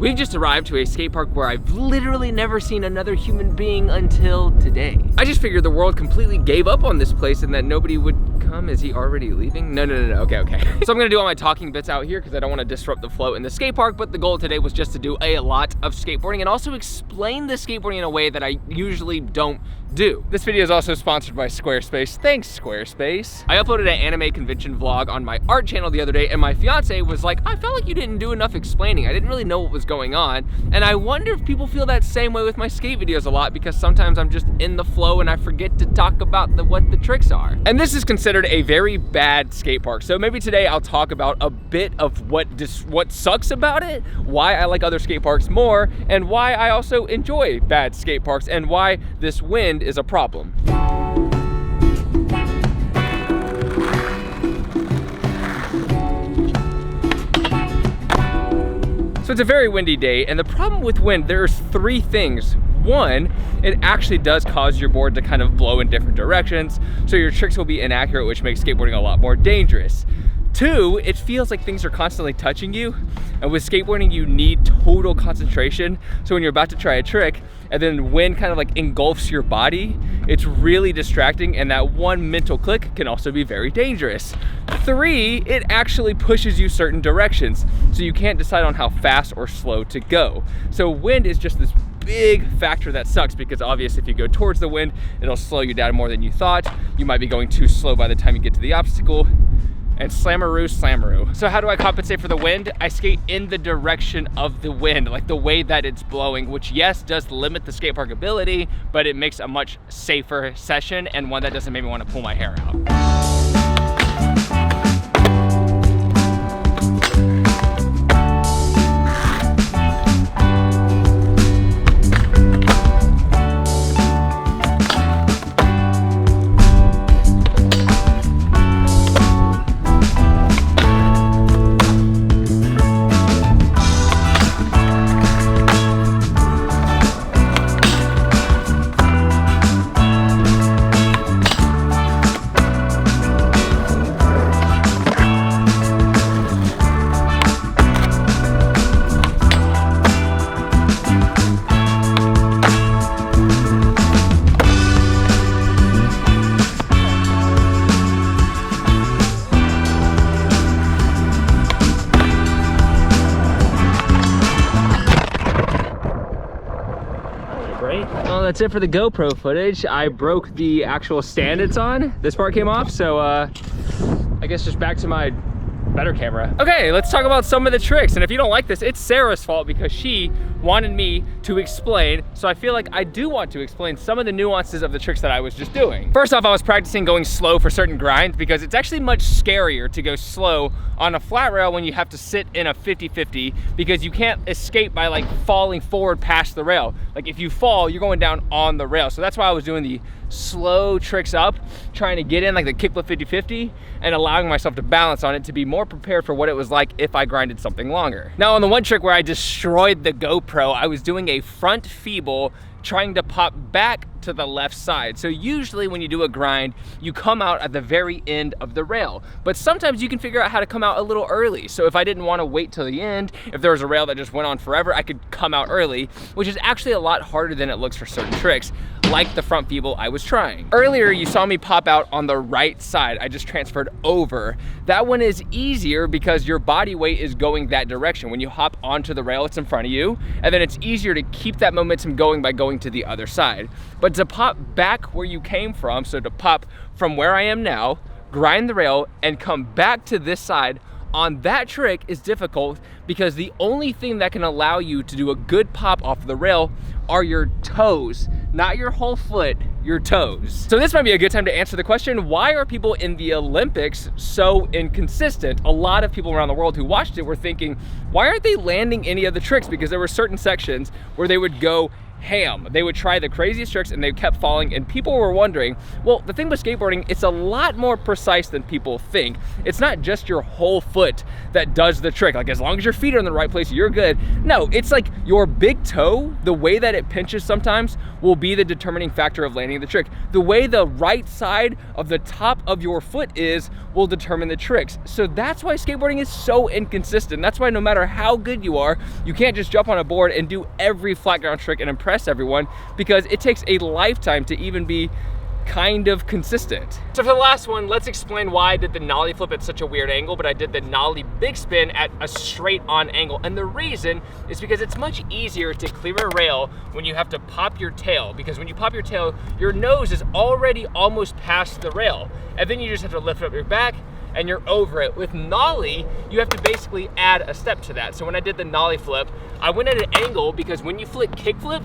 We've just arrived to a skate park where I've literally never seen another human being until today. I just figured the world completely gave up on this place and that nobody would come. Is he already leaving? No, okay. So I'm gonna do all my talking bits out here because I don't want to disrupt the flow in the skate park, but the goal today was just to do a lot of skateboarding and also explain the skateboarding in a way that I usually don't do. This video is also sponsored by Squarespace. Thanks, Squarespace. I uploaded an anime convention vlog on my art channel the other day and my fiance was like, I felt like you didn't do enough explaining. I didn't really know what was going on. And I wonder if people feel that same way with my skate videos a lot because sometimes I'm just in the flow and I forget to talk about what the tricks are. And this is considered a very bad skate park. So maybe today I'll talk about a bit of what sucks about it, why I like other skate parks more, and why I also enjoy bad skate parks and why this wind is a problem. So it's a very windy day, and the problem with wind, there's three things. One, it actually does cause your board to kind of blow in different directions, so your tricks will be inaccurate, which makes skateboarding a lot more dangerous. Two, it feels like things are constantly touching you, and with skateboarding you need total concentration, so when you're about to try a trick and then wind kind of like engulfs your body, it's really distracting, and that one mental click can also be very dangerous. Three, it actually pushes you certain directions, so you can't decide on how fast or slow to go. So wind is just this big factor that sucks because obviously if you go towards the wind, it'll slow you down more than you thought. You might be going too slow by the time you get to the obstacle. And slammaroo. So how do I compensate for the wind? I skate in the direction of the wind, like the way that it's blowing, which yes, does limit the skate park ability, but it makes a much safer session and one that doesn't make me want to pull my hair out. Well, that's it for the GoPro footage. I broke the actual stand it's on. This part came off, so I guess just back to my better camera. Okay, let's talk about some of the tricks. And if you don't like this, it's Sarah's fault because she wanted me to explain. So I feel like I do want to explain some of the nuances of the tricks that I was just doing. First off, I was practicing going slow for certain grinds because it's actually much scarier to go slow on a flat rail when you have to sit in a 50-50 because you can't escape by like falling forward past the rail. Like if you fall, you're going down on the rail. So that's why I was doing the slow tricks up, trying to get in like the kickflip 50-50 and allowing myself to balance on it to be more prepared for what it was like if I grinded something longer. Now on the one trick where I destroyed the GoPro, I was doing a front feeble trying to pop back to the left side. So usually when you do a grind, you come out at the very end of the rail, but sometimes you can figure out how to come out a little early. So if I didn't want to wait till the end, if there was a rail that just went on forever, I could come out early, which is actually a lot harder than it looks for certain tricks, like the front feeble I was trying. Earlier, you saw me pop out on the right side. I just transferred over. That one is easier because your body weight is going that direction. When you hop onto the rail, it's in front of you, and then it's easier to keep that momentum going by going to the other side. But to pop back where you came from, so to pop from where I am now, grind the rail, and come back to this side, on that trick is difficult because the only thing that can allow you to do a good pop off the rail are your toes, not your whole foot, your toes. So this might be a good time to answer the question, why are people in the Olympics so inconsistent? A lot of people around the world who watched it were thinking, why aren't they landing any of the tricks? Because there were certain sections where they would go ham. They would try the craziest tricks and they kept falling, and people were wondering, well, the thing with skateboarding, it's a lot more precise than people think. It's not just your whole foot that does the trick. Like, as long as your feet are in the right place, you're good. No, it's like your big toe, the way that it pinches sometimes will be the determining factor of landing the trick. The way the right side of the top of your foot is will determine the tricks. So that's why skateboarding is so inconsistent. That's why no matter how good you are, you can't just jump on a board and do every flat ground trick and impress everyone, because it takes a lifetime to even be kind of consistent. So for the last one, let's explain why I did the nollie flip at such a weird angle, but I did the nollie big spin at a straight on angle. And the reason is because it's much easier to clear a rail when you have to pop your tail, because when you pop your tail, your nose is already almost past the rail. And then you just have to lift up your back and you're over it. With nollie, you have to basically add a step to that. So when I did the nollie flip, I went at an angle because when you flip kick flip,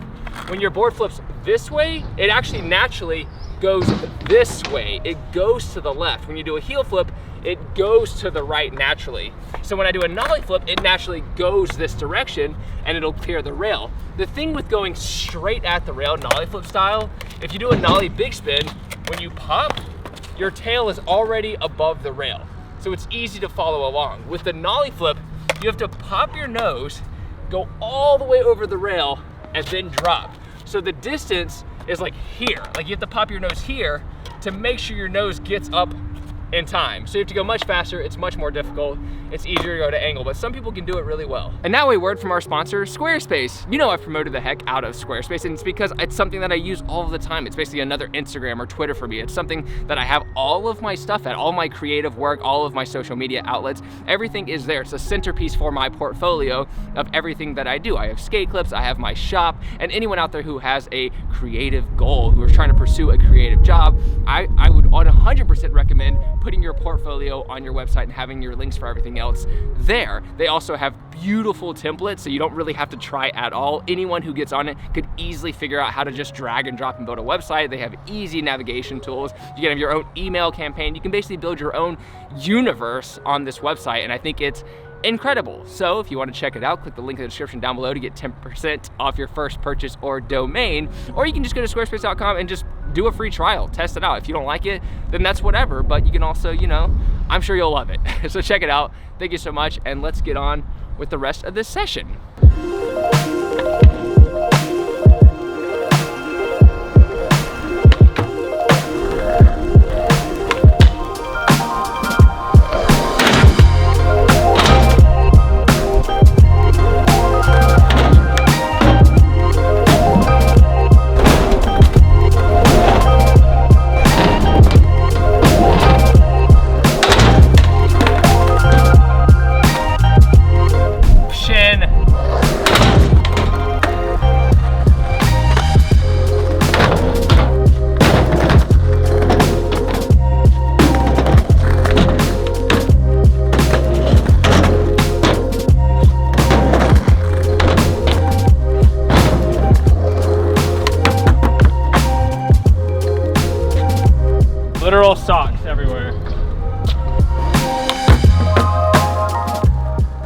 when your board flips this way, it actually naturally goes this way. It goes to the left. When you do a heel flip, it goes to the right naturally. So when I do a nollie flip, it naturally goes this direction and it'll clear the rail. The thing with going straight at the rail, nollie flip style, if you do a nollie big spin, when you pop, your tail is already above the rail. So it's easy to follow along. With the nollie flip, you have to pop your nose, go all the way over the rail, and then drop. So the distance is like here. Like, you have to pop your nose here to make sure your nose gets up in time. So you have to go much faster, it's much more difficult, it's easier to go to angle, but some people can do it really well. And now a word from our sponsor, Squarespace. You know I've promoted the heck out of Squarespace, and it's because it's something that I use all the time. It's basically another Instagram or Twitter for me. It's something that I have all of my stuff at, all my creative work, all of my social media outlets, everything is there. It's a centerpiece for my portfolio of everything that I do. I have skate clips, I have my shop, and anyone out there who has a creative goal, who is trying to pursue a creative job, I would 100% recommend putting your portfolio on your website and having your links for everything else there. They also have beautiful templates, so you don't really have to try at all. Anyone who gets on it could easily figure out how to just drag and drop and build a website. They have easy navigation tools. You can have your own email campaign. You can basically build your own universe on this website, and I think it's incredible. So if you want to check it out, click the link in the description down below to get 10% off your first purchase or domain, or you can just go to squarespace.com and just do a free trial, test it out. If you don't like it, then that's whatever, but you can also, you know, I'm sure you'll love it. So check it out. Thank you so much, and let's get on with the rest of this session. Literal socks everywhere.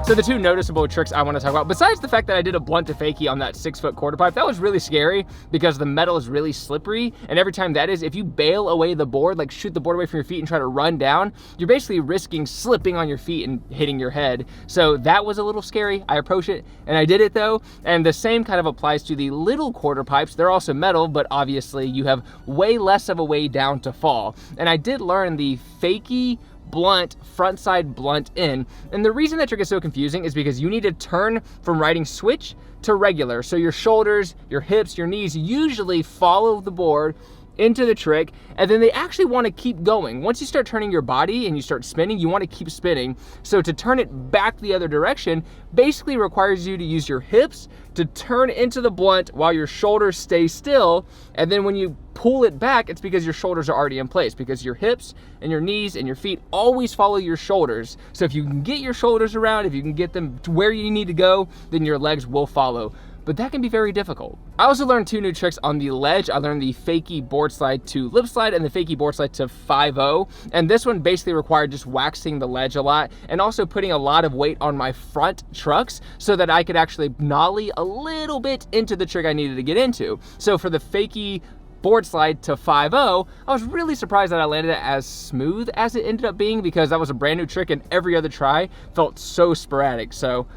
So the two noticeable tricks I want to talk about, besides the fact that I did a blunt to fakie on that 6-foot quarter pipe, that was really scary because the metal is really slippery, and every time that is, if you bail away the board, like shoot the board away from your feet and try to run down, you're basically risking slipping on your feet and hitting your head. So that was a little scary. I approached it and I did it though, and the same kind of applies to the little quarter pipes. They're also metal, but obviously you have way less of a way down to fall. And I did learn the fakie blunt, front side blunt in. And the reason that trick is so confusing is because you need to turn from riding switch to regular. So your shoulders, your hips, your knees usually follow the board into the trick, and then they actually want to keep going. Once you start turning your body and you start spinning, you want to keep spinning. So to turn it back the other direction basically requires you to use your hips to turn into the blunt while your shoulders stay still, and then when you pull it back, it's because your shoulders are already in place, because your hips and your knees and your feet always follow your shoulders. So if you can get your shoulders around, if you can get them to where you need to go, then your legs will follow but that can be very difficult. I also learned 2 new tricks on the ledge. I learned the fakie board slide to lip slide and the fakie board slide to 5-0. And this one basically required just waxing the ledge a lot and also putting a lot of weight on my front trucks so that I could actually nollie a little bit into the trick I needed to get into. So for the fakie board slide to 5-0, I was really surprised that I landed it as smooth as it ended up being, because that was a brand new trick and every other try felt so sporadic. So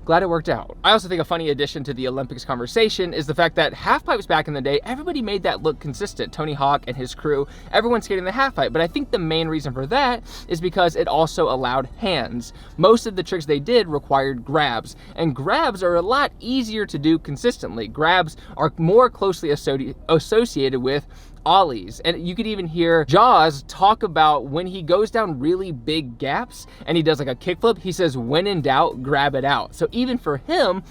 glad it worked out. I also think a funny addition to the Olympics conversation is the fact that half pipes back in the day, everybody made that look consistent. Tony Hawk and his crew, everyone skating the half pipe. But I think the main reason for that is because it also allowed hands. Most of the tricks they did required grabs, and grabs are a lot easier to do consistently. Grabs are more closely associated with ollies. And you could even hear Jaws talk about when he goes down really big gaps and he does like a kickflip, he says, when in doubt, grab it out. So even for him,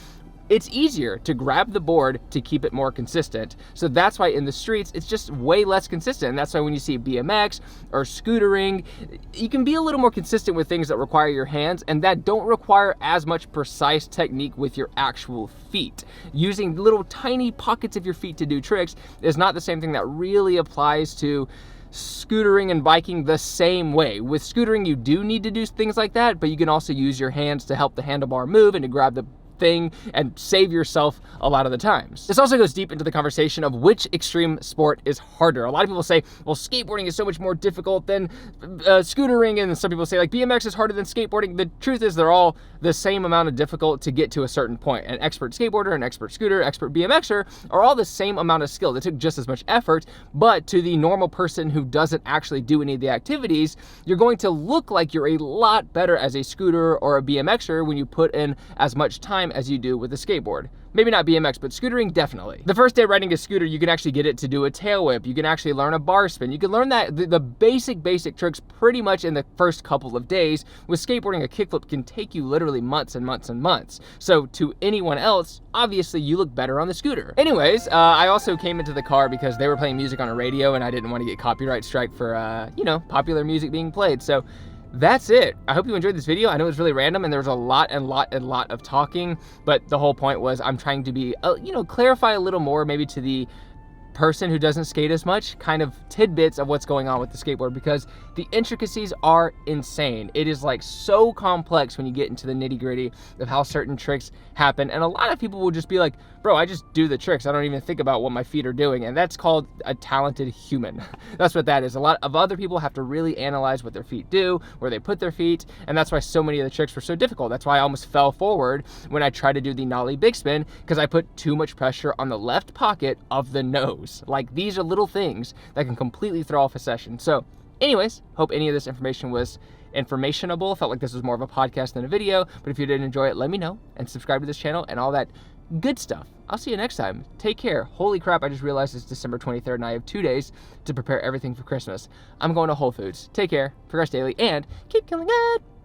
it's easier to grab the board to keep it more consistent. So that's why in the streets, it's just way less consistent. And that's why when you see BMX or scootering, you can be a little more consistent with things that require your hands and that don't require as much precise technique with your actual feet. Using little tiny pockets of your feet to do tricks is not the same thing that really applies to scootering and biking the same way. With scootering, you do need to do things like that, but you can also use your hands to help the handlebar move and to grab the thing and save yourself a lot of the times. This also goes deep into the conversation of which extreme sport is harder. A lot of people say, well, skateboarding is so much more difficult than scootering, and some people say like BMX is harder than skateboarding. The truth is they're all the same amount of difficult to get to a certain point. An expert skateboarder, an expert scooter, expert BMXer are all the same amount of skill. They took just as much effort, but to the normal person who doesn't actually do any of the activities, you're going to look like you're a lot better as a scooter or a BMXer when you put in as much time as you do with a skateboard. Maybe not BMX, but scootering, definitely. The first day riding a scooter, you can actually get it to do a tail whip. You can actually learn a bar spin. You can learn that the basic tricks pretty much in the first couple of days. With skateboarding, a kickflip can take you literally months and months and months. So to anyone else, obviously you look better on the scooter. Anyways, I also came into the car because they were playing music on a radio and I didn't want to get copyright strike for, you know, popular music being played. So that's it. I hope you enjoyed this video. I know it was really random and there was a lot of talking, but the whole point was I'm trying to be, you know, clarify a little more maybe to the person who doesn't skate as much, kind of tidbits of what's going on with the skateboard, because the intricacies are insane. It is like so complex when you get into the nitty-gritty of how certain tricks happen, and a lot of people will just be like, bro, I just do the tricks. I don't even think about what my feet are doing, and that's called a talented human. That's what that is. A lot of other people have to really analyze what their feet do, where they put their feet, and that's why so many of the tricks were so difficult. That's why I almost fell forward when I tried to do the nollie big spin, because I put too much pressure on the left pocket of the nose. Like, these are little things that can completely throw off a session. So anyways, hope any of this information was informationable. Felt like this was more of a podcast than a video, but if you did enjoy it, let me know and subscribe to this channel and all that good stuff. I'll see you next time. Take care. Holy crap, I just realized it's December 23rd and I have 2 days to prepare everything for Christmas. I'm going to Whole Foods. Take care, progress daily, and keep killing it.